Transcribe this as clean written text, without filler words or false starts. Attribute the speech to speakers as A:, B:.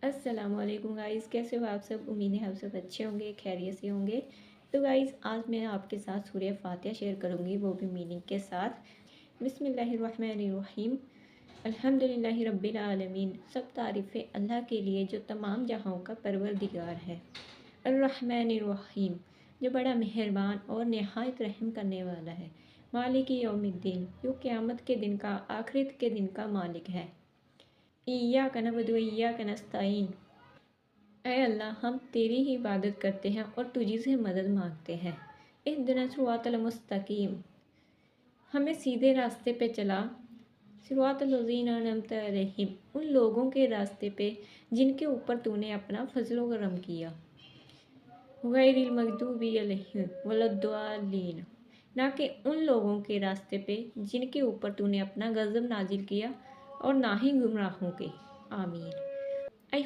A: السلام علیکم گائز، کیسے ہو آپ سب؟ امید ہے آپ سب اچھے ہوں گے، خیریت سے ہوں گے۔ تو گائز آج میں آپ کے ساتھ سورہ فاتحہ شیئر کروں گی، وہ بھی میننگ کے ساتھ۔ بسم اللہ الرحمن الرحیم۔ الحمدللہ رب العالمین، سب تعریفیں اللہ کے لیے جو تمام جہاں کا پروردگار ہے۔ الرحمن الرحیم، جو بڑا مہربان اور نہایت رحم کرنے والا ہے۔ مالک یوم الدین، جو قیامت کے دن کا، آخرت کے دن کا مالک ہے۔ ایاک نعبد و ایاک نستعین، اے اللہ ہم تیری ہی عبادت کرتے ہیں اور تجھی سے مدد مانگتے ہیں۔ اہدنا الصراط المستقیم، ہمیں سیدھے راستے پہ چلا۔ صراط الذین انعمت علیہم، ان لوگوں کے راستے پہ جن کے اوپر تو نے اپنا فضل و کرم کیا۔ غیر المغضوب علیہم ولا الضالین، نہ کہ ان لوگوں کے راستے پہ جن کے اوپر تو نے اپنا غضب نازل کیا اور نہ ہی گمراہوں کے۔ آمین۔